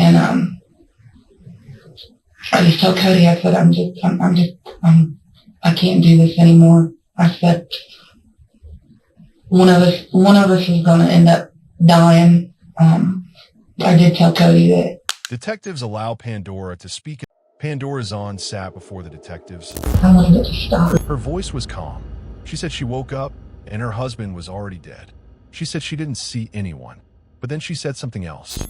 And I just told Cody, I said, I can't do this anymore. I said, one of us is going to end up dying. I did tell Cody that. Detectives allow Pandora to speak. Pandora Zahn sat before the detectives. I wanted it to stop. Her voice was calm. She said she woke up and her husband was already dead. She said she didn't see anyone, but then she said something else.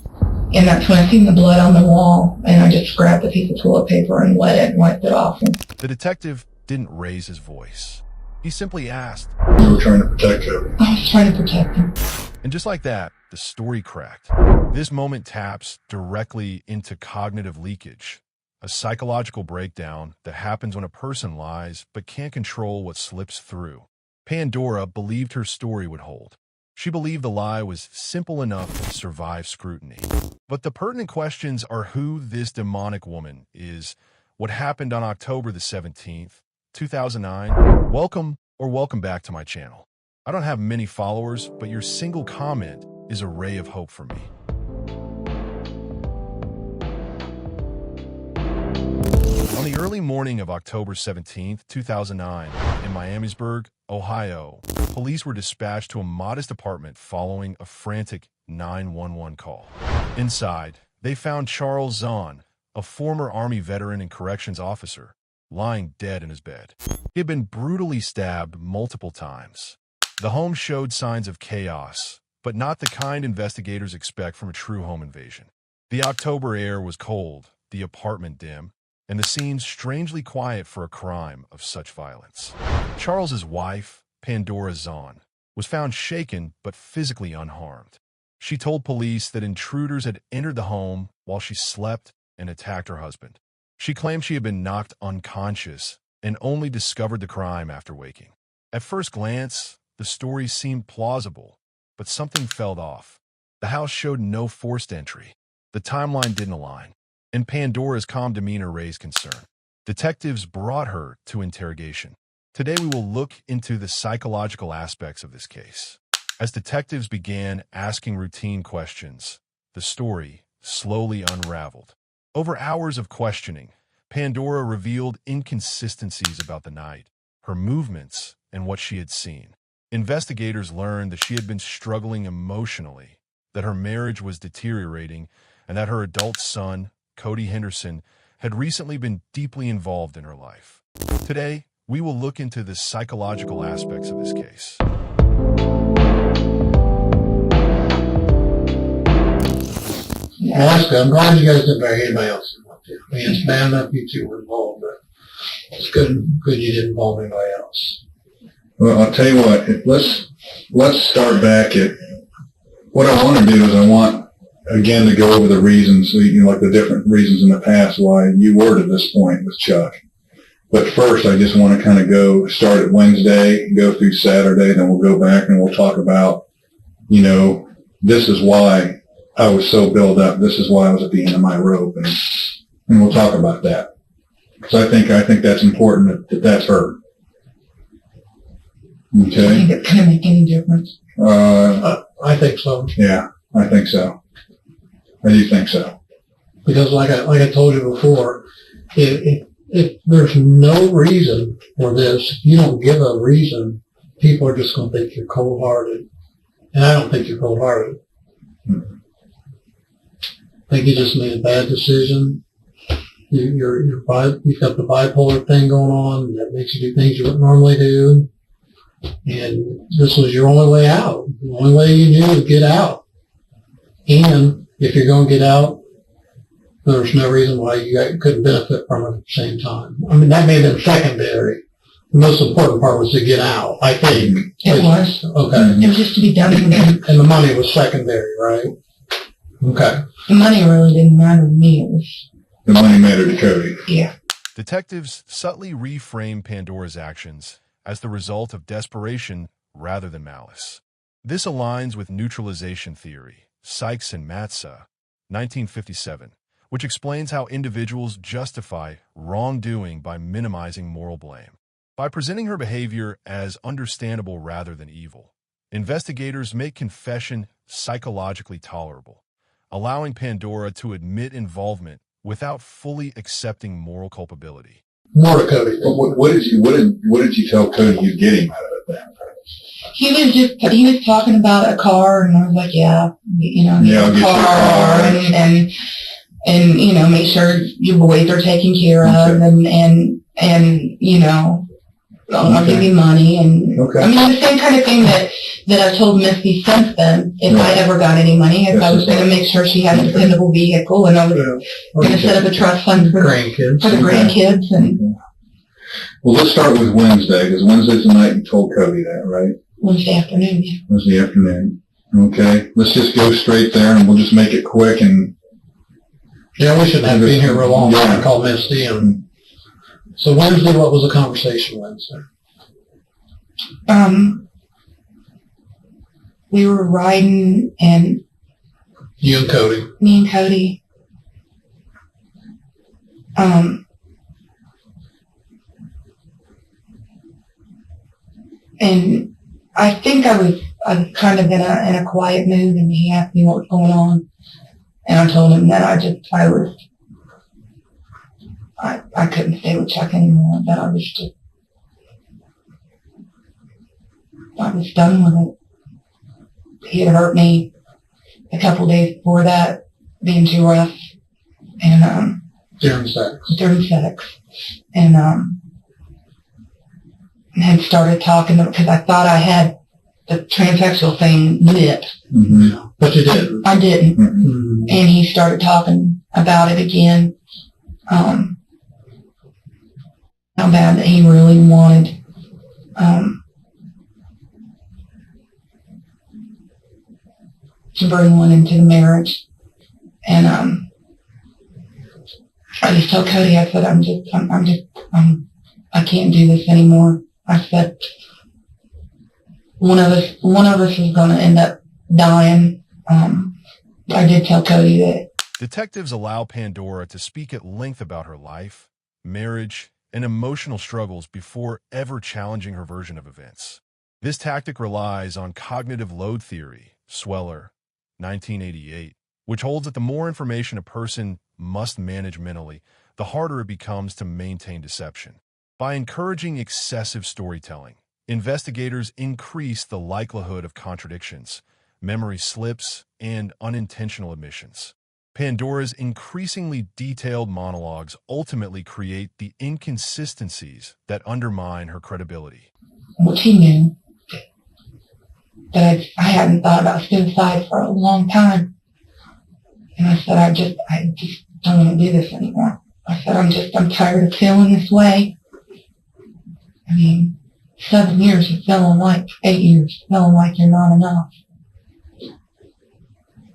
And that's when I seen the blood on the wall, and I just grabbed a piece of toilet paper and wet it and wiped it off. The detective didn't raise his voice. He simply asked, "You were trying to protect him?" I was trying to protect him. And just like that, the story cracked. This moment taps directly into cognitive leakage, a psychological breakdown that happens when a person lies but can't control what slips through. Pandora believed her story would hold. She believed the lie was simple enough to survive scrutiny. But the pertinent questions are who this demonic woman is, what happened on October the 17th, 2009. Welcome back to my channel. I don't have many followers, but your single comment is a ray of hope for me. On the early morning of October 17, 2009, in Miamisburg, Ohio, police were dispatched to a modest apartment following a frantic 911 call. Inside, they found Charles Zahn, a former Army veteran and corrections officer, lying dead in his bed. He had been brutally stabbed multiple times. The home showed signs of chaos, but not the kind investigators expect from a true home invasion. The October air was cold, the apartment dim, and the scene strangely quiet for a crime of such violence. Charles's wife, Pandora Zahn, was found shaken but physically unharmed. She told police that intruders had entered the home while she slept and attacked her husband. She claimed she had been knocked unconscious and only discovered the crime after waking. At first glance, the story seemed plausible, but something felt off. The house showed no forced entry. The timeline didn't align, and Pandora's calm demeanor raised concern. Detectives brought her to interrogation. Today we will look into the psychological aspects of this case. As detectives began asking routine questions, the story slowly unraveled. Over hours of questioning, Pandora revealed inconsistencies about the night, her movements, and what she had seen. Investigators learned that she had been struggling emotionally, that her marriage was deteriorating, and that her adult son, Cody Henderson, had recently been deeply involved in her life. Today, we will look into the psychological aspects of this case. Well, that's good. I'm glad you guys didn't bury anybody else involved. I mean, it's bad enough you two were involved, but it's good you didn't involve anybody else. Well, I'll tell you what, let's start back at what I want to do is I want, again, to go over the reasons, like the different reasons in the past why you were to this point with Chuck. But first, I just want to kind of start at Wednesday, go through Saturday, then we'll go back and we'll talk about, this is why I was so built up. This is why I was at the end of my rope, and we'll talk about that. So I think that's important that that's heard. Okay. I think it's going to make any difference. I think so. Yeah, I think so. I do think so. Because like I told you before, if there's no reason for this, if you don't give a reason, people are just going to think you're cold-hearted. And I don't think you're cold-hearted. Mm-hmm. I think you just made a bad decision. You've got the bipolar thing going on that makes you do things you wouldn't normally do. And this was your only way out. The only way you knew was get out. And if you're going to get out, there's no reason why you couldn't benefit from it at the same time. I mean, that may have been secondary. The most important part was to get out, I think. It was. Okay. It was just to be done. And the money was secondary, right? Okay. The money really didn't matter to me. It was. The money mattered to Cody. Yeah. Detectives subtly reframe Pandora's actions as the result of desperation rather than malice. This aligns with neutralization theory, Sykes and Matza, 1957, which explains how individuals justify wrongdoing by minimizing moral blame. By presenting her behavior as understandable rather than evil, investigators make confession psychologically tolerable, allowing Pandora to admit involvement without fully accepting moral culpability. More to Cody. What did you tell Cody you'd get him out of it then? He was talking about a car, and I was like, yeah, I'll get get a you a car, car. and make sure your boys are taken care of, I'll give you money, and Okay. I mean the same kind of thing that I've told Misty since then. If I ever got any money, if I was going to make sure she had a dependable vehicle, and I was going to set up a trust fund for grandkids. the grandkids. And Well, let's start with Wednesday, because Wednesday's the night you told Cody that, right? Wednesday afternoon. Yeah. Wednesday afternoon. Okay. Let's just go straight there, and we'll just make it quick. And Yeah, we shouldn't have been here real long. Yeah. I called Misty. And so Wednesday, what was the conversation Wednesday? We were riding, and You and Cody. me and Cody, and I think I was kind of in a quiet mood, and he asked me what was going on, and I told him that I couldn't stay with Chuck anymore, that I was done with it. He had hurt me a couple days before that, being too rough, and During sex. and had started talking to him because I thought I had the transsexual thing nipped. mm-hmm. But you didn't. I didn't. Mm-hmm. And he started talking about it again. How bad that he really wanted to bring one into the marriage. And I just told Cody, I said, I can't do this anymore. I said, one of us is going to end up dying. I did tell Cody that. Detectives allow Pandora to speak at length about her life, marriage, and emotional struggles before ever challenging her version of events. This tactic relies on cognitive load theory, Sweller, 1988, which holds that the more information a person must manage mentally, the harder it becomes to maintain deception. By encouraging excessive storytelling, investigators increase the likelihood of contradictions, memory slips, and unintentional omissions. Pandora's increasingly detailed monologues ultimately create the inconsistencies that undermine her credibility. Which he knew that I hadn't thought about suicide for a long time. And I said, I just don't want to do this anymore. I said, I'm tired of feeling this way. I mean, 7 years of feeling like, 8 years, feeling like you're not enough.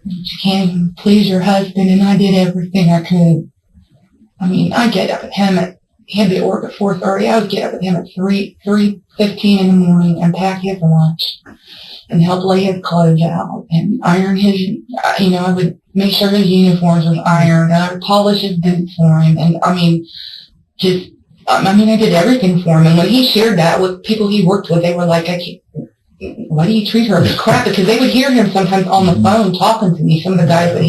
You can't even please your husband, and I did everything I could. I mean, I get up at him he had to be at work at 4:30. I would get up at him at 3:15 in the morning and pack his lunch and help lay his clothes out and iron his, I would make sure his uniforms was ironed, and I would polish his boots for him. And I did everything for him. And when he shared that with people he worked with, they were like, why do you treat her like crap? Because they would hear him sometimes on the phone talking to me, some of the guys that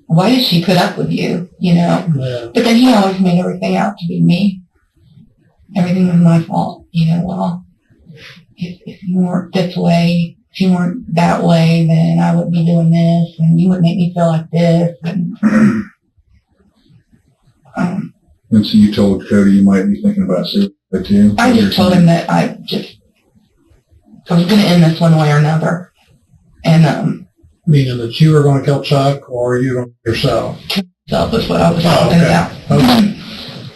why did she put up with you, Yeah. But then he always made everything out to be me. Everything was my fault. Well, if you weren't this way, if you weren't that way, then I wouldn't be doing this, and you wouldn't make me feel like this. And so you told Cody you might be thinking about suicide too? I just told him that I was going to end this one way or another. And Meaning that you were going to kill Chuck, or you were yourself? that was what I was talking okay. about. Okay.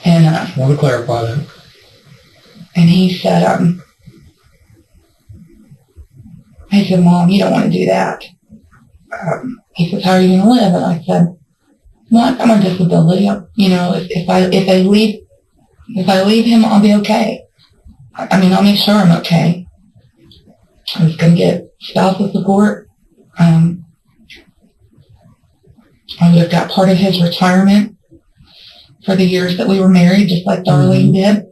And I want to clarify that. And he said, Mom, you don't want to do that. He says, how are you going to live? And I said, well, I'm on disability. If I leave him, I'll be okay. I'll make sure I'm okay. I was going to get spousal support. I would have got part of his retirement for the years that we were married, just like Darlene did.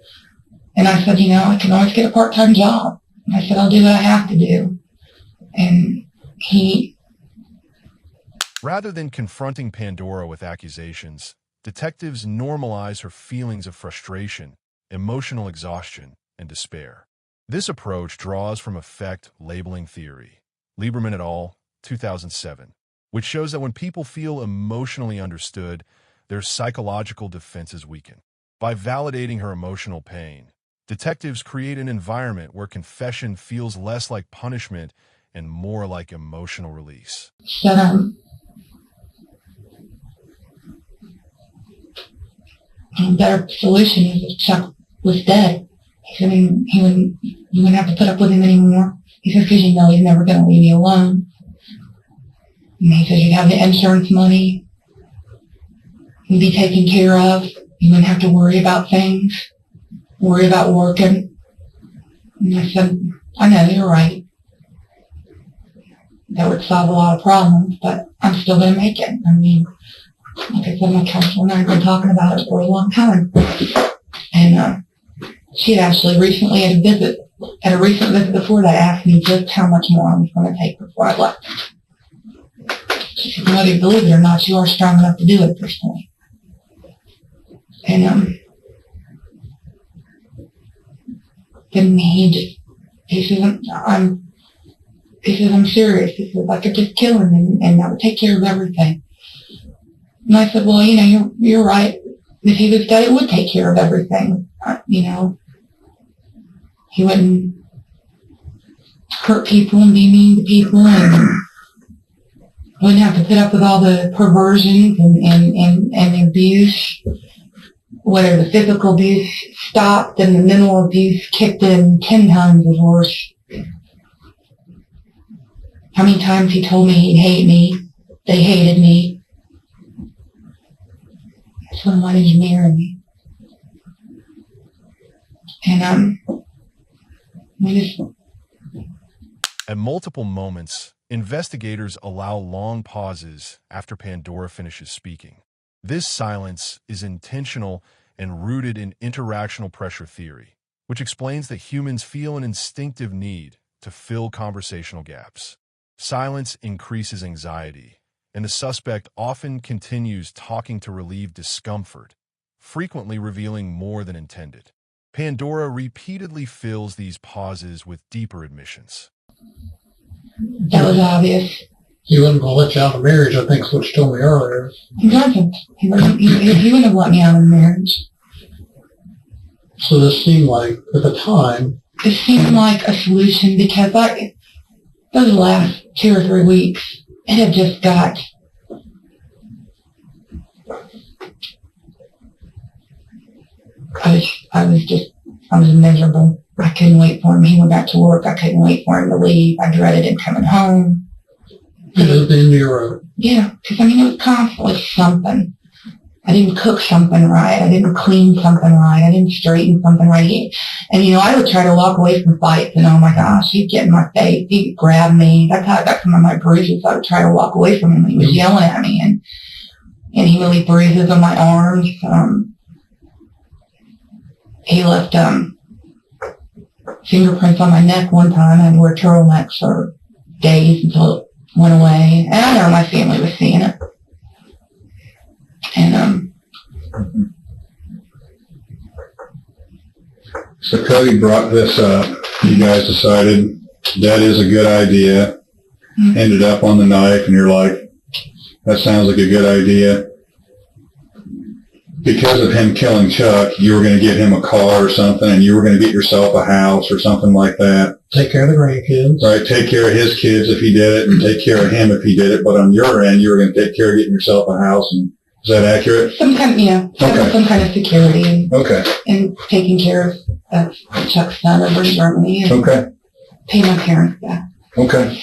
And I said, I can always get a part-time job. And I said, I'll do what I have to do. And Rather than confronting Pandora with accusations, detectives normalize her feelings of frustration, emotional exhaustion, and despair. This approach draws from affect labeling theory, Lieberman et al., 2007, which shows that when people feel emotionally understood, their psychological defenses weaken. By validating her emotional pain, detectives create an environment where confession feels less like punishment and more like emotional release. So, the better solution is if Chuck was dead. He said you wouldn't have to put up with him anymore. He said, because you know he's never going to leave you alone. And he said you'd have the insurance money. You'd be taken care of. You wouldn't have to worry about things. Worry about working. And I said, I know, you're right. That would solve a lot of problems, but I'm still going to make it. I mean, like I said, my counselor and I have been talking about it for a long time. And she had actually recently had a recent visit before that, asked me just how much more I was going to take before I left. She said, whether you believe it or not, you are strong enough to do it at this point. And then he says, I'm serious. He says, I could just kill him and that would take care of everything. And I said, well, you're right. If he was dead, it would take care of everything. He wouldn't hurt people and be mean to people and wouldn't have to put up with all the perversions and abuse. Whether the physical abuse stopped and the mental abuse kicked in 10 times as worse. How many times he told me he'd hate me, they hated me. So why did you marry me? And At multiple moments, investigators allow long pauses after Pandora finishes speaking. This silence is intentional and rooted in interactional pressure theory, which explains that humans feel an instinctive need to fill conversational gaps. Silence increases anxiety, and the suspect often continues talking to relieve discomfort, frequently revealing more than intended. Pandora repeatedly fills these pauses with deeper admissions. that was obvious. He wasn't going to let you out of marriage, I think is what you told me earlier. He wasn't. He wouldn't have let me out of marriage. So this seemed like, at the time, It seemed like a solution because those last 2 or 3 weeks, it had just got, I was miserable. I couldn't wait for him. He went back to work. I couldn't wait for him to leave. I dreaded him coming home. you lived in your own. Yeah, because it was constantly something. I didn't cook something right. I didn't clean something right. I didn't straighten something right. And I would try to walk away from fights, and oh my gosh, he'd get in my face. He'd grab me. That's how I got some of my bruises. I would try to walk away from him. He was yelling at me, and he would leave bruises on my arms. He left fingerprints on my neck one time. I wore turtlenecks for days until it went away. And I know my family was seeing it. And So Cody brought this up. You guys decided that is a good idea. Ended up on the knife, and you're like, that sounds like a good idea. Because of him killing Chuck, you were going to get him a car or something, and you were going to get yourself a house or something like that. Take care of the grandkids. Right, take care of his kids if he did it, and take care of him if he did it. But on your end, you were going to take care of getting yourself a house. And is that accurate? some kind, Okay. some kind of security Okay. and taking care of Chuck's son over in Germany and Okay. pay my parents back. Okay.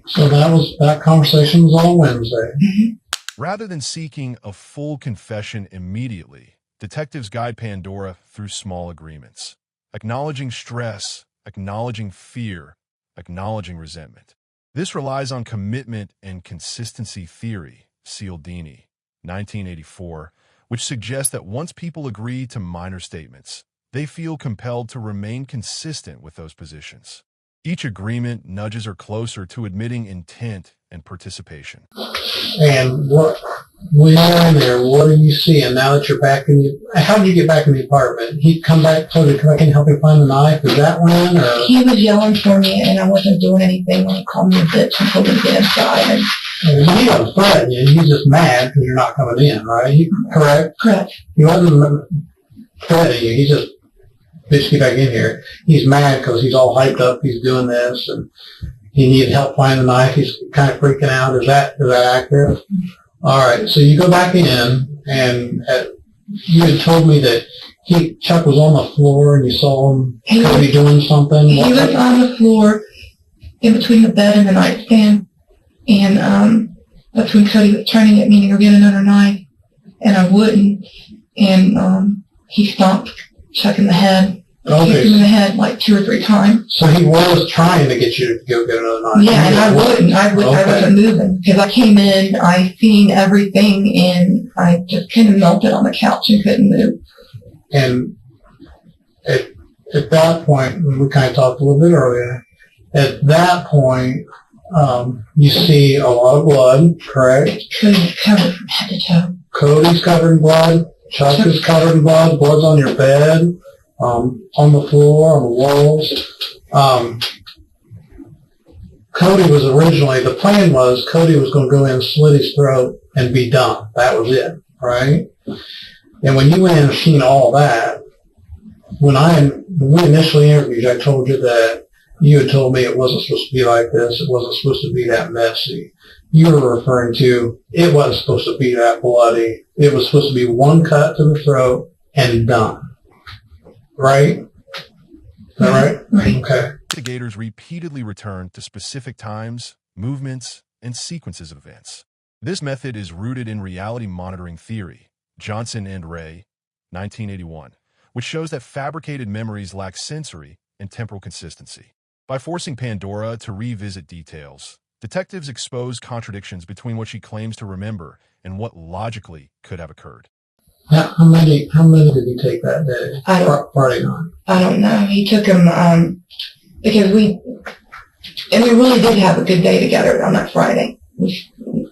So that conversation was on Wednesday. Rather than seeking a full confession immediately, detectives guide Pandora through small agreements, acknowledging stress, acknowledging fear, acknowledging resentment. This relies on commitment and consistency theory, Cialdini, 1984, which suggests that once people agree to minor statements, they feel compelled to remain consistent with those positions. Each agreement nudges her closer to admitting intent and participation. And when you're in there, what are you seeing now that you're back in how did you get back in the apartment? He come back, told you to come back and help him find the knife? Is that when? Or? He was yelling for me, and I wasn't doing anything when he called me a bitch and told me to get inside. He wasn't threatening you. He's just mad because you're not coming in, right? Correct? Correct. He wasn't threatening you. He just, bitch, get back in here. He's mad because he's all hyped up. He's doing this, and he needed help finding the knife. He's kind of freaking out. Is that accurate? All right. So you go back in, and you had told me that Chuck was on the floor, and you saw him maybe doing something. He was on the floor in between the bed and the nightstand, and that's when Cody was trying to get me to go get another knife, and I wouldn't, and he stomped Chuck in the head. Okay. Hit him in the head like 2 or 3 times. So he was trying to get you to go get another knife. Yeah, and I wouldn't. I wasn't moving because I came in, I seen everything, and I just kind of melted on the couch and couldn't move. And at that point, and we kind of talked a little bit earlier, at that point, you see a lot of blood, correct? Cody's covered from head to toe. Cody's covered in blood. Chuck is covered in blood. Blood's on your bed, on the floor, on the walls. Cody was originally, the plan was Cody was going to go in and slit his throat and be done. That was it, right? And when you went in and seen all that, when we initially interviewed you, I told you that you had told me it wasn't supposed to be like this. It wasn't supposed to be that messy. You were referring to it wasn't supposed to be that bloody. It was supposed to be one cut to the throat and done. Right? Is that right? Right. Okay. Investigators repeatedly returned to specific times, movements, and sequences of events. This method is rooted in reality monitoring theory, Johnson and Ray, 1981, which shows that fabricated memories lack sensory and temporal consistency. By forcing Pandora to revisit details, detectives expose contradictions between what she claims to remember and what logically could have occurred. How many did he take that day? Friday night. I don't know. He took him because we really did have a good day together on that Friday.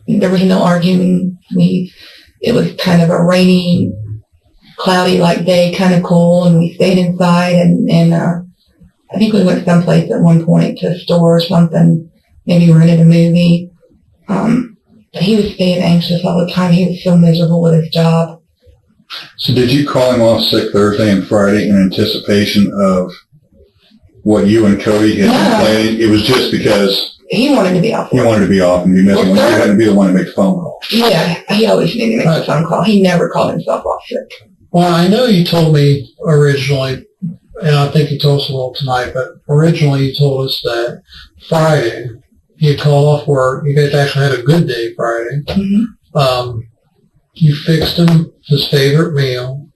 There was no arguing. It was kind of a rainy, cloudy like day, kind of cool, and we stayed inside and I think we went someplace at one point to a store or something, maybe rented a movie. But he was staying anxious all the time. He was so miserable with his job. So did you call him off sick Thursday and Friday in anticipation of what you and Cody had been planning? It was just because he wanted to be off. He wanted to be off and be missing. You had to be the one to make the phone call. Yeah, he always needed to make the phone call. He never called himself off sick. Well, I know you told me originally, and I think you told us a little tonight, but originally you told us that Friday you called off work. You guys actually had a good day Friday. Mm-hmm. You fixed him his favorite meal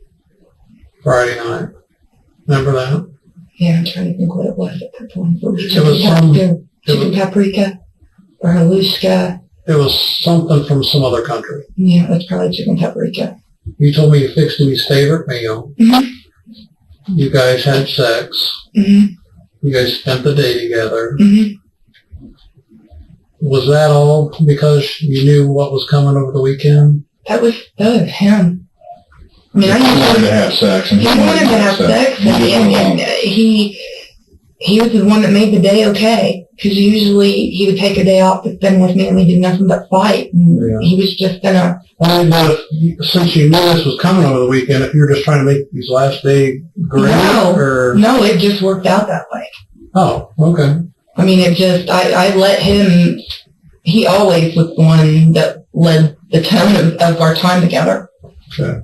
Friday night. Remember that? Yeah, I'm trying to think what it was at that point. It was chicken paprika or halushka. It was something from some other country. Yeah, it was probably chicken paprika. You told me you fixed him his favorite meal. Mm-hmm. You guys had sex. Mm-hmm. You guys spent the day together. Mm-hmm. Was that all because you knew what was coming over the weekend? That was him. I mean, He wanted to have sex. He wanted to have sex, and he was the one that made the day okay. Because usually he would take a day off to spend with me, and we did nothing but fight. And he was just in a... I didn't know if, since you knew this was coming over the weekend, if you were just trying to make these last day great, or... No, it just worked out that way. Oh, okay. I mean, it just, I let him... He always was the one that led the tone of our time together. Okay.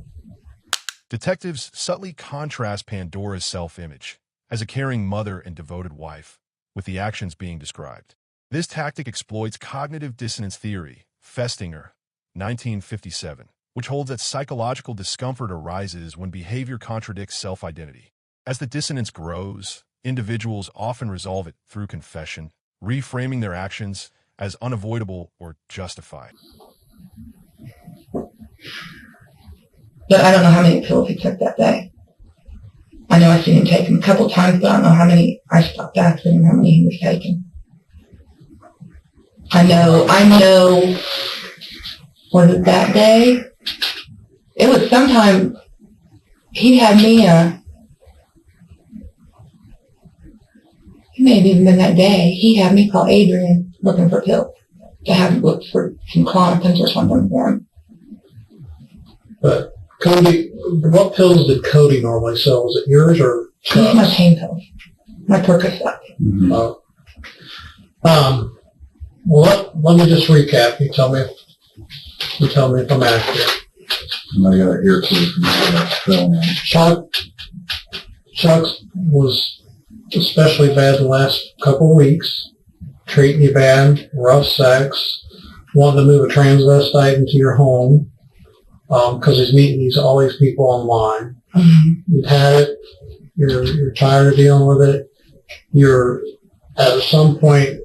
Detectives subtly contrast Pandora's self-image as a caring mother and devoted wife with the actions being described. This tactic exploits cognitive dissonance theory, Festinger, 1957, which holds that psychological discomfort arises when behavior contradicts self-identity. As the dissonance grows, individuals often resolve it through confession, reframing their actions as unavoidable or justified. But I don't know how many pills he took that day. I know I've seen him take them a couple times, but I don't know how many. I stopped asking him how many he was taking. I know, was it that day? It was sometime, he had me, it may have even been that day, he had me call Adrian looking for pills, to have him look for some Clonopins or something for him. But Cody, what pills did Cody normally sell? Was it yours or These are my pain pills, my Percocet. Well, let me just recap. You tell me if I'm accurate. I got it here too. Chuck's was especially bad the last couple of weeks. Treating you bad, rough sex, wanting to move a transvestite into your home, because he's meeting all these people online. You've had it. You're tired of dealing with it. You're at some point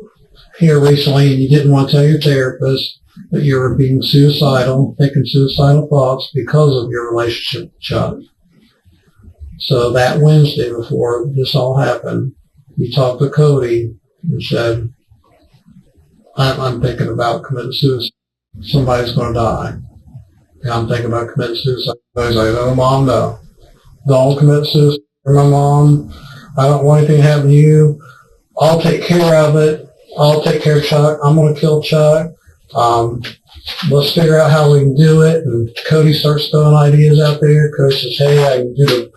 here recently, and you didn't want to tell your therapist that you were being suicidal, thinking suicidal thoughts because of your relationship with Chuck. So that Wednesday before this all happened, you talked to Cody and said, I'm thinking about committing suicide. Somebody's going to die. And I'm thinking about committing suicide. He's like, oh, Mom, no. Don't commit suicide for my mom. I don't want anything to happen to you. I'll take care of it. I'll take care of Chuck. I'm going to kill Chuck. Let's figure out how we can do it. And Cody starts throwing ideas out there. Cody says, hey, I can do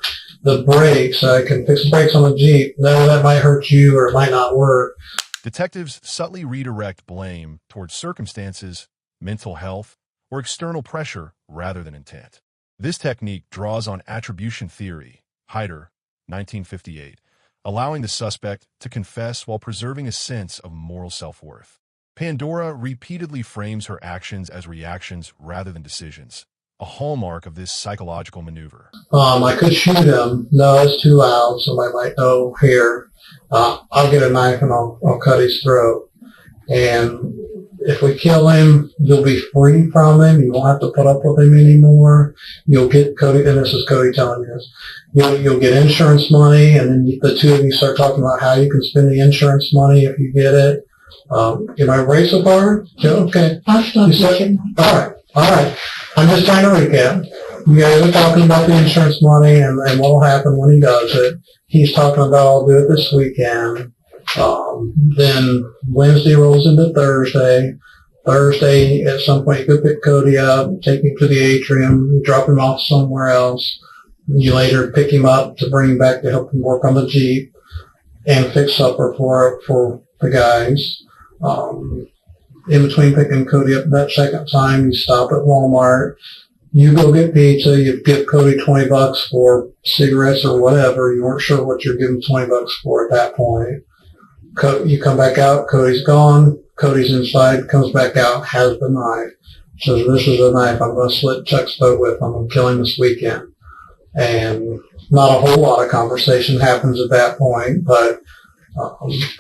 the brakes. I can fix the brakes on the Jeep. No, that might hurt you or it might not work. Detectives subtly redirect blame towards circumstances, mental health, or external pressure rather than intent. This technique draws on attribution theory, Hyder, 1958, allowing the suspect to confess while preserving a sense of moral self-worth. Pandora repeatedly frames her actions as reactions rather than decisions, a hallmark of this psychological maneuver. I could shoot him. No, it's too loud. Somebody might know here. I'll get a knife and I'll cut his throat. And if we kill him, you'll be free from him. You won't have to put up with him anymore. You'll get Cody, and this is Cody telling you this. You'll get insurance money, and then the two of you start talking about how you can spend the insurance money if you get it. Am I right so far? Yeah, okay. I'll stop looking. All right. I'm just trying to recap. You guys are talking about the insurance money and what will happen when he does it. He's talking about I'll do it this weekend. Then Wednesday rolls into Thursday. Thursday, at some point, you go pick Cody up, take him to the atrium, you drop him off somewhere else. You later pick him up to bring him back to help him work on the Jeep and fix supper for the guys. In between picking Cody up that second time, you stop at Walmart. You go get pizza. You give Cody $20 for cigarettes or whatever. You weren't sure what you're giving $20 for at that point. You come back out. Cody's gone. Cody's inside. Comes back out. Has the knife. Says, "This is the knife I'm going to slit Chuck's throat with. I'm going to kill him this weekend." And not a whole lot of conversation happens at that point, but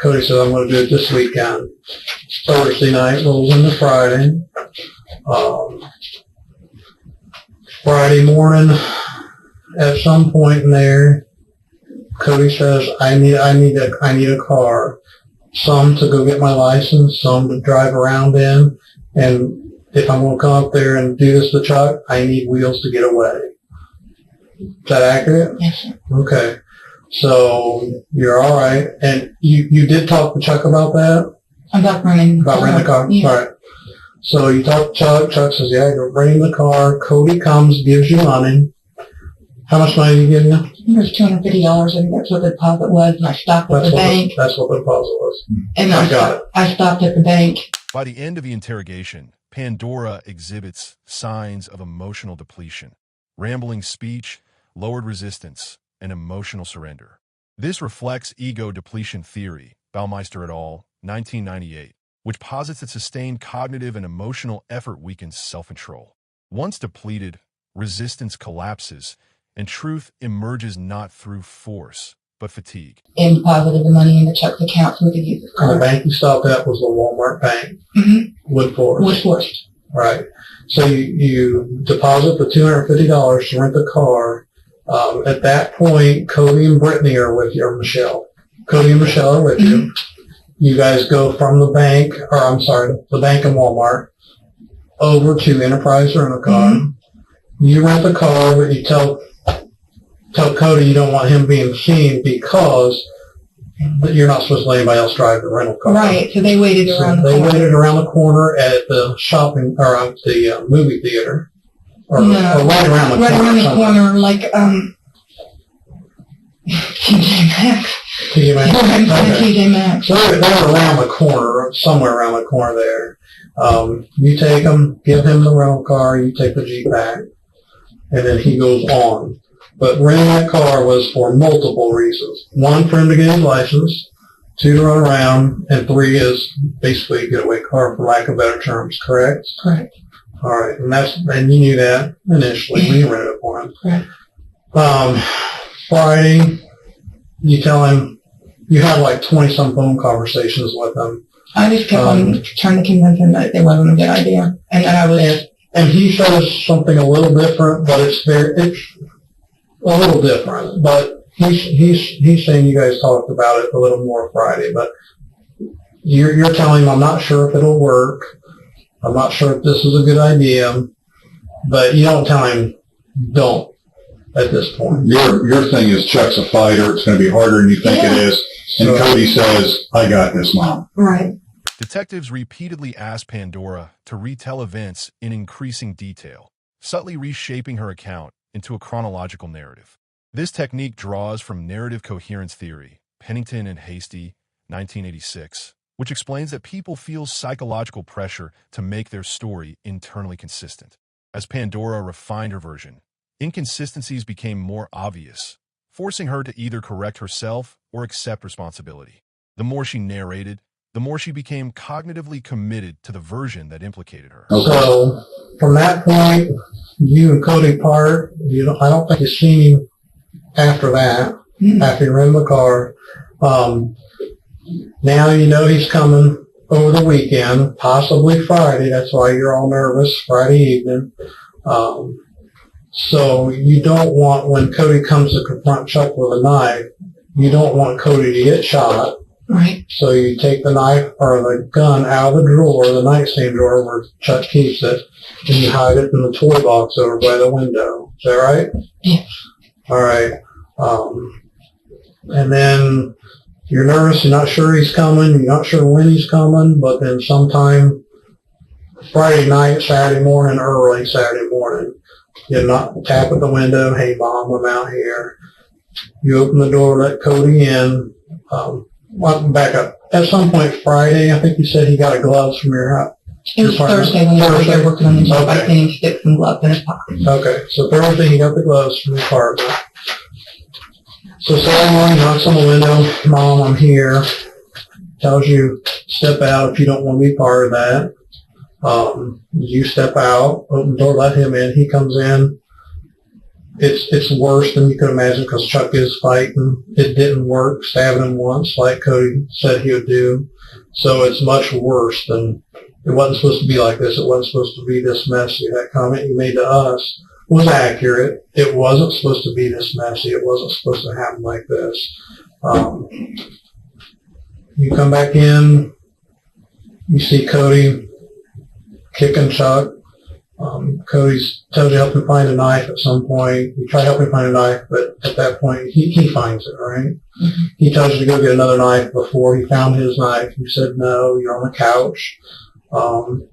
Cody said, "I'm going to do it this weekend." Thursday night rolls into Friday. Friday morning, at some point in there, Cody says, I need a car. Some to go get my license, some to drive around in, and if I'm going to come up there and do this to Chuck, I need wheels to get away. Is that accurate? Yes, sir. Okay. So you're all right. And you did talk to Chuck about that? About renting the car? Yeah. All right. So you talk to Chuck. Chuck says, yeah, you're renting the car. Cody comes, gives you money. How much money did he give you? It was $250. I think that's what the deposit was, and I stopped at the bank. That's what the deposit was. And I got it. I stopped at the bank. By the end of the interrogation, Pandora exhibits signs of emotional depletion, rambling speech, lowered resistance, and emotional surrender. This reflects ego depletion theory, Baumeister et al., 1998, which posits that sustained cognitive and emotional effort weakens self-control. Once depleted, resistance collapses, and truth emerges not through force, but fatigue. And deposited the money into Chuck's account so we could use his And the card. bank you stopped at was the Walmart bank. Mm-hmm. Woodforest. Forced. Right. So you deposit the $250 to rent the car. At that point, Cody and Brittany are with you, or Michelle. Cody and Michelle are with you. You guys go from the bank, the bank and Walmart, over to Enterprise Rent-A-Car. Mm-hmm. You rent the car, but you tell Cody you don't want him being seen because you're not supposed to let anybody else drive the rental car. Right, so they waited around the They corner. waited around the corner at the shopping, or at the movie theater. Or No, right around the corner. Right around the somewhere. corner, like, TJ Maxx. TJ Maxx. Okay. TJ Maxx. So they're around the corner, somewhere around the corner there. You take him, give him the rental car, you take the Jeep back, and then he goes on. But renting that car was for multiple reasons. One, for him to get his license. 2, to run around. And 3 is basically a getaway car, for lack of better terms, correct? Correct. All right. And you knew that initially when you rented it for him. Correct. Friday, you tell him, you have like 20-some phone conversations with him. I just kept on trying to convince him that it wasn't a good idea. And that I was... And he says something a little different, but it's a little different. But he's saying you guys talked about it a little more Friday. But you're telling him, I'm not sure if it'll work. I'm not sure if this is a good idea. But you don't tell him, don't, at this point. Your thing is Chuck's a fighter. It's going to be harder than you think it is. And So- Cody says, I got this, Mom. Right. Detectives repeatedly asked Pandora to retell events in increasing detail, subtly reshaping her account into a chronological narrative. This technique draws from narrative coherence theory, Pennington and Hasty, 1986, which explains that people feel psychological pressure to make their story internally consistent. As Pandora refined her version, inconsistencies became more obvious, forcing her to either correct herself or accept responsibility. The more she narrated, the more she became cognitively committed to the version that implicated her. Okay. So from that point, you and Cody part. I don't think you've seen him after that. Mm-hmm. After you rent the car. Now you know he's coming over the weekend, possibly Friday. That's why you're all nervous, Friday evening. So you don't want, when Cody comes to confront Chuck with a knife, you don't want Cody to get shot. Right. So you take the knife or the gun out of the drawer, the nightstand drawer where Chuck keeps it, and you hide it in the toy box over by the window. Is that right? Yes. All right. And then you're nervous, you're not sure he's coming, you're not sure when he's coming, but then sometime Friday night, Saturday morning, early Saturday morning, you tap at the window, hey Mom, I'm out here. You open the door, let Cody in. Back up. At some point Friday, I think you said he got gloves from your house. It was Thursday when we were there working on the job. I seen him stick some gloves in his pocket. Okay, so Thursday he got the gloves from the apartment. So Saturday morning, knocks on the window, Mom, I'm here. Tells you, step out if you don't want to be part of that. You step out, open the door, let him in. He comes in. It's worse than you could imagine because Chuck is fighting. It didn't work, stabbing him once like Cody said he would do. So it's much worse than, it wasn't supposed to be like this. It wasn't supposed to be this messy. That comment you made to us was accurate. It wasn't supposed to be this messy. It wasn't supposed to happen like this. You come back in, you see Cody kicking Chuck. Cody's tells you help him find a knife at some point. You try to help him find a knife, but at that point he finds it, right? Mm-hmm. He tells you to go get another knife before he found his knife. You said no, you're on the couch.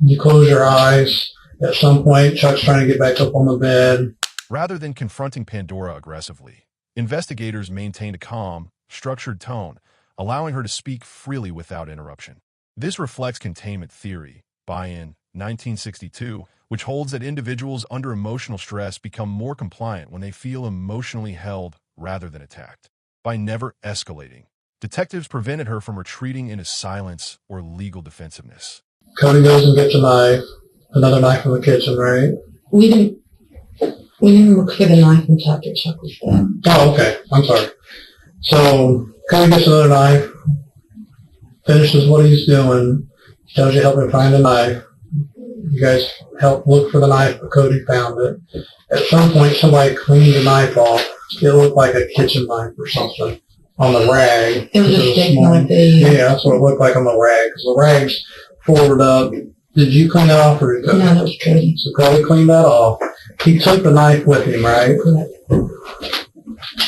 You close your eyes. At some point, Chuck's trying to get back up on the bed. Rather than confronting Pandora aggressively, investigators maintained a calm, structured tone, allowing her to speak freely without interruption. This reflects containment theory, buy-in, 1962, which holds that individuals under emotional stress become more compliant when they feel emotionally held rather than attacked. By never escalating, detectives prevented her from retreating into silence or legal defensiveness. Cody goes and gets a knife, another knife from the kitchen, right? We didn't look for the knife and Chuck was there. Oh, okay. I'm sorry. So Cody gets another knife, finishes what he's doing, tells you to help him find a knife. You guys help look for the knife, but Cody found it. At some point, somebody cleaned the knife off. It looked like a kitchen knife or something on the rag. It was just taken small. like the... Yeah, that's what it looked like on the rag. Because the rag's folded up. Did you clean that off or did No, that was Cody. So Cody cleaned that off. He took the knife with him, right?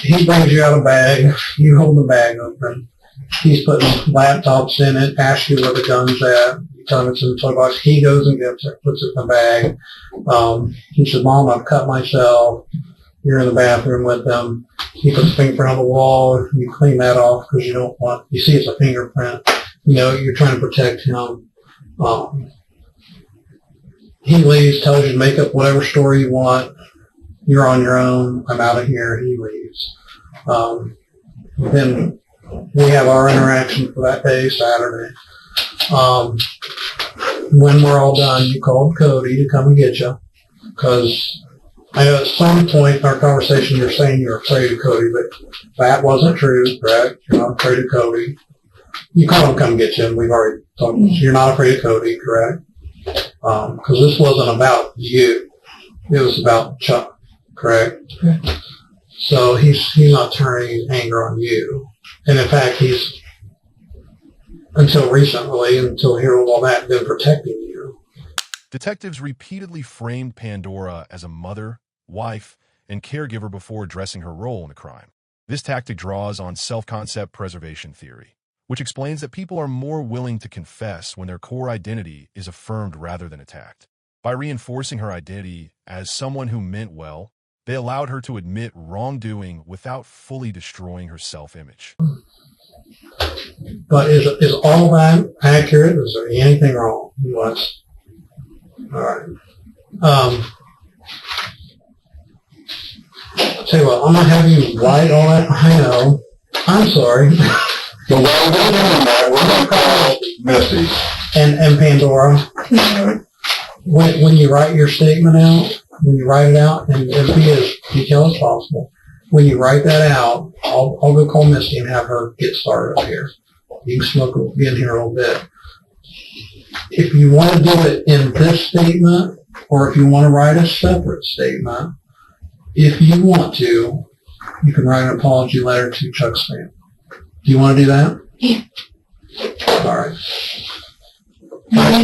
He brings you out a bag. You hold the bag open. He's putting laptops in it, asks you where the gun's at. You tell him it's in the toy box. He goes and gets it, puts it in the bag. He says, Mom, I've cut myself. You're in the bathroom with them. He puts a fingerprint on the wall. You clean that off because you don't want, you see it's a fingerprint. You know, you're trying to protect him. He leaves, tells you to make up whatever story you want. You're on your own. I'm out of here. He leaves. Then we have our interaction for that day, Saturday. When we're all done, you called Cody to come and get you. Because I know at some point in our conversation you're saying you're afraid of Cody, but that wasn't true, correct? You're not afraid of Cody. You called him to come get you, and we've already talked. You're not afraid of Cody, correct? Because this wasn't about you. It was about Chuck, correct? Correct. So he's not turning anger on you. And in fact, he's, until recently, until hearing all that, been protecting you. Detectives repeatedly framed Pandora as a mother, wife, and caregiver before addressing her role in the crime. This tactic draws on self-concept preservation theory, which explains that people are more willing to confess when their core identity is affirmed rather than attacked. By reinforcing her identity as someone who meant well, they allowed her to admit wrongdoing without fully destroying her self-image. But is all that accurate? Is there anything wrong? Was. All right. I'll tell you what, I'm going to have you write all that. I know. I'm sorry. But while we're doing that, we're going to call Misty. And Pandora. When you write your statement out, when you write it out, and be as detailed as possible, when you write that out, I'll go call Misty and have her get started up here. You can smoke in here a little bit. If you want to do it in this statement, or if you want to write a separate statement, if you want to, you can write an apology letter to Chuck's family. Do you want to do that? Yeah. All right.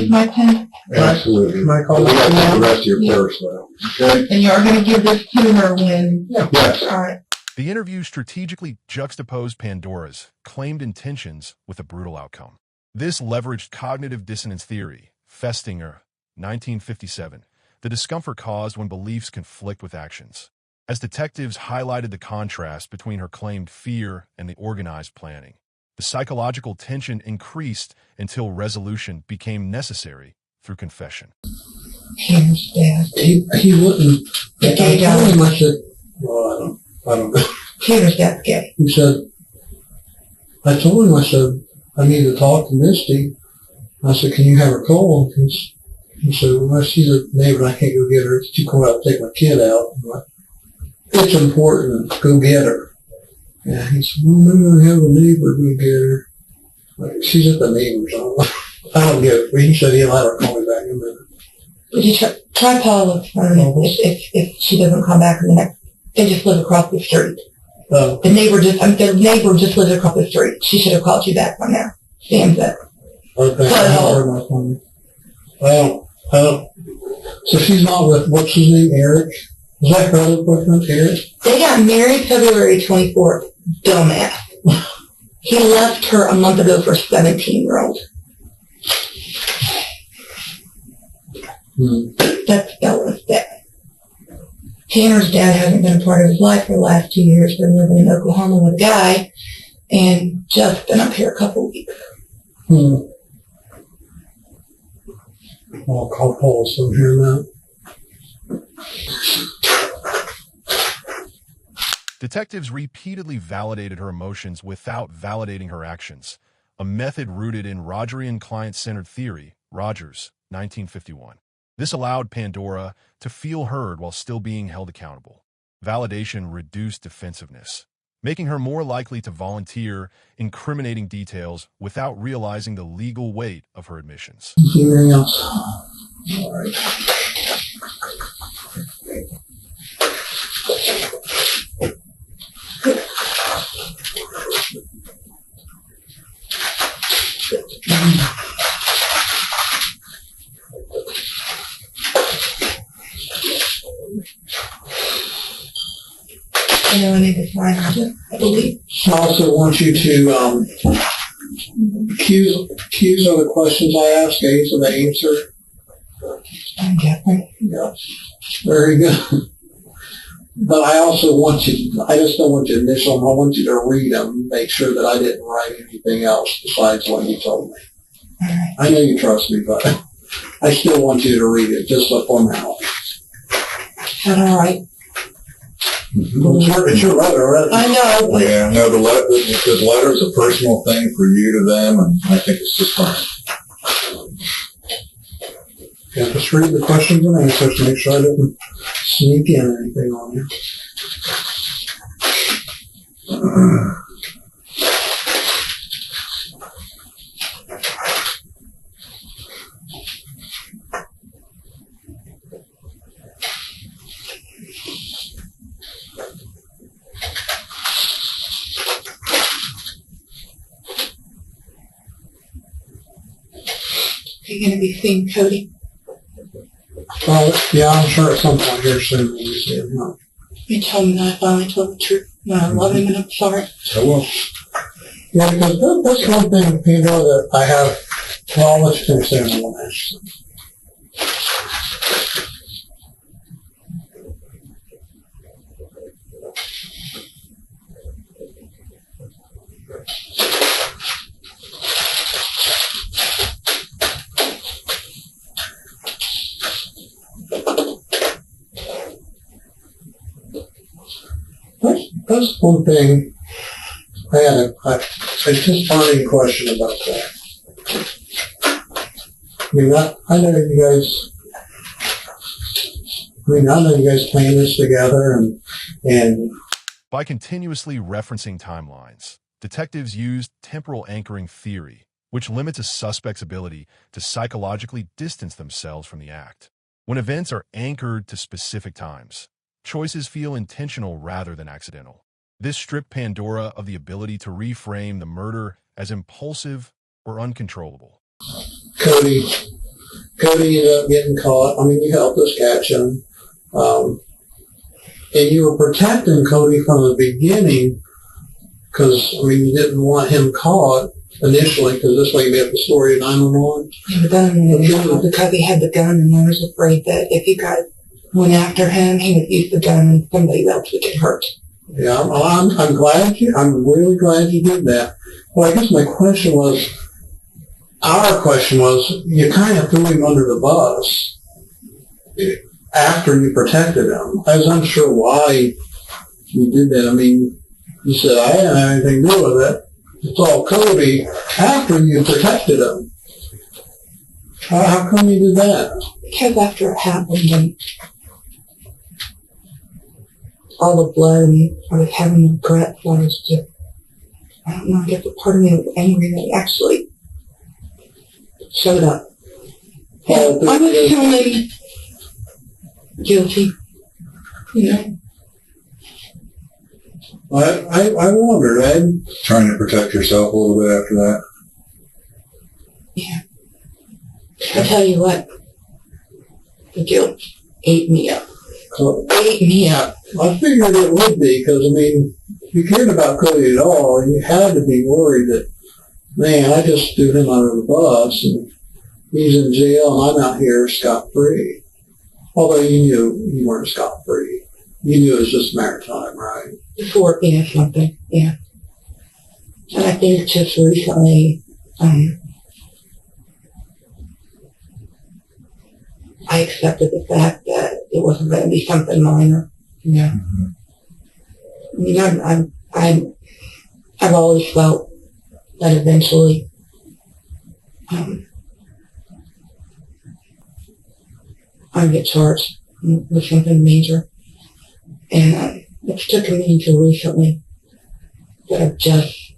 My pen. Absolutely. Can I call We got to that take the now? rest of your purse, though. Okay? And you're going to give this to her when... Yes. All right. The interview strategically juxtaposed Pandora's claimed intentions with a brutal outcome. This leveraged cognitive dissonance theory, Festinger, 1957, the discomfort caused when beliefs conflict with actions. As detectives highlighted the contrast between her claimed fear and the organized planning, the psychological tension increased until resolution became necessary through confession. Here's Dad. He wouldn't. The gay I told guy. him, I said, well, I don't know. Here's Dad's gay. He said, I told him, I said, I need to talk to Misty. I said, can you have her call? He said, well, she's a neighbor and I can't go get her. It's too cold out to take my kid out. I'm like, it's important. Go get her. Yeah, he said, well, maybe I have a neighbor go get her. Like, she's at the neighbor's. I don't get it. He said he'll have her call me back in a minute. Would you try Paula if she doesn't come back in the next... They just live across the street. The neighbor just lives across the street. She should have called you back by now. Sam said. Okay. I haven't heard my phone. So she's not with, what's his name, Eric? Is that her other boyfriend, Eric? They got married February 24th. Dumbass. He left her a month ago for a 17-year-old. That's Bella's dad. Tanner's dad hasn't been a part of his life for the last 2 years. Been living in Oklahoma with a guy and just been up here a couple weeks. I'll call Paul so here now. Detectives repeatedly validated her emotions without validating her actions, a method rooted in Rogerian client-centered theory, Rogers, 1951. This allowed Pandora to feel heard while still being held accountable. Validation reduced defensiveness, making her more likely to volunteer incriminating details without realizing the legal weight of her admissions. Anything else? All right. I need to sign on it, I believe. I also want you to accuse of the questions I ask, answer the answer. I'm guessing. Yeah. Very good. But I also want you, I just don't want you to initial them. I want you to read them, make sure that I didn't write anything else besides what you told me. All right. I know you trust me, but I still want you to read it, just for formality. Is that all right? It's your letter, right? I know, but Yeah, no, the letter is a personal thing for you to them, and I think it's just fine. Yeah, just read the questions and answers to make sure I didn't sneak in anything on you. are you going to be seeing Cody? Well, yeah, I'm sure at some point here soon we'll see him. Huh? You told me that I finally told the truth. No, I love him and I'm sorry. So well, Yeah, because that's one thing, Pedro, that I have, well, I'll let you finish saying I want to ask you. That's one thing I had a just burning question about that. I know you guys planned this together and By continuously referencing timelines, detectives used temporal anchoring theory, which limits a suspect's ability to psychologically distance themselves from the act. When events are anchored to specific times, choices feel intentional rather than accidental. This stripped Pandora of the ability to reframe the murder as impulsive or uncontrollable. Cody ended up getting caught. I mean, you helped us catch him. And you were protecting Cody from the beginning because, you didn't want him caught initially because this way you made up the story of 911. Yeah, but then because he had the gun and I was afraid that if he went after him, he would use the gun and somebody else would get hurt. Yeah, well, I'm really glad you did that. Well, I guess our question was, you kind of threw him under the bus after you protected him. I was unsure why you did that. You said, I didn't have anything to do with it. It's all Cody after you protected him. How come you did that? Because after it happened and all the blood and I was having regrets, I was just, I don't know, I guess a part of me was angry that he actually showed up. Yeah, I was feeling guilty, I wondered, Ed. trying to protect yourself a little bit after that. Yeah. I tell you what, the guilt ate me up. Ate me up. I figured it would be because, if you cared about Cody at all, you had to be worried that, man, I just threw him under the bus and he's in jail and I'm out here scot-free. Although you knew you weren't scot-free. You knew it was just a matter of time, right? Before, something, yeah. And I think just recently, I accepted the fact that it wasn't going to be something minor, Mm-hmm. I've always felt that eventually, I'd get charged with something major. And it's taken me until recently that I've just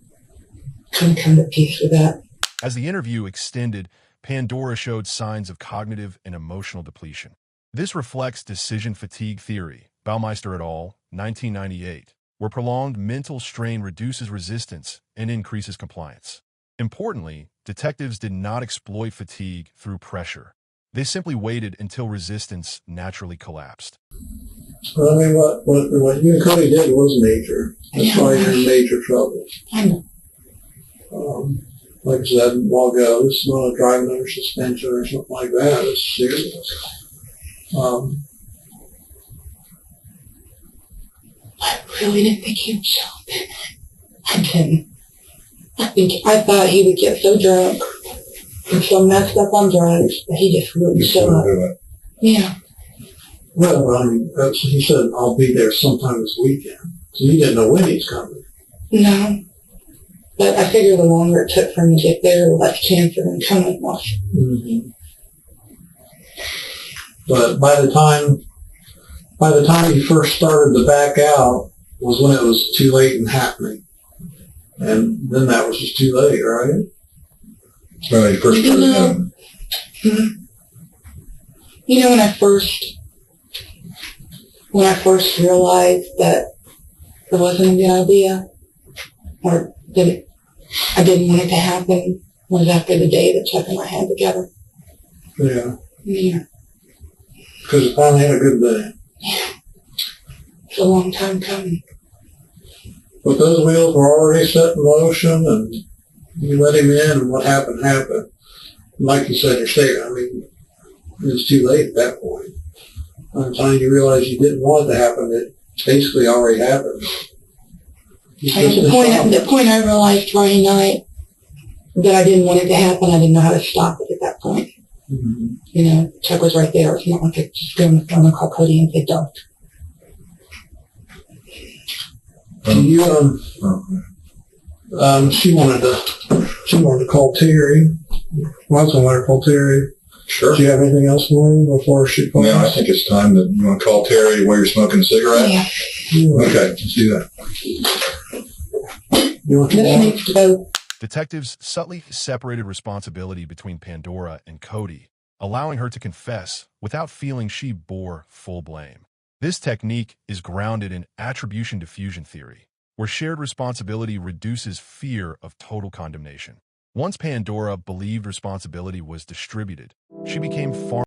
kind of come to peace with that. As the interview extended, Pandora showed signs of cognitive and emotional depletion. This reflects decision fatigue theory, Baumeister et al., 1998, where prolonged mental strain reduces resistance and increases compliance. Importantly, detectives did not exploit fatigue through pressure. They simply waited until resistance naturally collapsed. Well, I mean, what you and Cody did was major. That's Yeah. why you're in major trouble. I know. Like I said a while ago, this is not a driving under suspension or something like that. It's serious. I really didn't think he would show up that night. I didn't. I thought he would get so drunk and so messed up on drugs that he just wouldn't You show couldn't up. do it. Yeah. Well, I mean, he said, I'll be there sometime this weekend. So you didn't know when he's coming. No. But I figured the longer it took for him to get there, the less chance of him coming was. Mm-hmm. But by the time you first started to back out was when it was too late and happening. And then that was just too late, right? Well, you first started having, You know, when I first realized that it wasn't a good idea, or that I didn't want it to happen, was after the day that Chuck and I had together. Yeah. Yeah. Because it finally had a good day. It's a long time coming. But those wheels were already set in motion, and you let him in, and what happened, happened. Like you said in your statement, I mean, it was too late at that point. By the time you realized you didn't want it to happen, it basically already happened. And the point I realized Friday night that I didn't want it to happen, I didn't know how to stop it at that point. Mm-hmm. You know, Chuck was right there. It's not like I could just go on the phone and call Cody and say, don't. You, she wanted to call Terry. Well, I was going to let her call Terry. sure. Do you have anything else for her before she calls? No, I think it's time that you want to call Terry while you're smoking a cigarette. Yeah. Okay, let's do that. You want This to needs to go. Detectives subtly separated responsibility between Pandora and Cody, allowing her to confess without feeling she bore full blame. This technique is grounded in attribution diffusion theory, where shared responsibility reduces fear of total condemnation. Once Pandora believed responsibility was distributed, she became far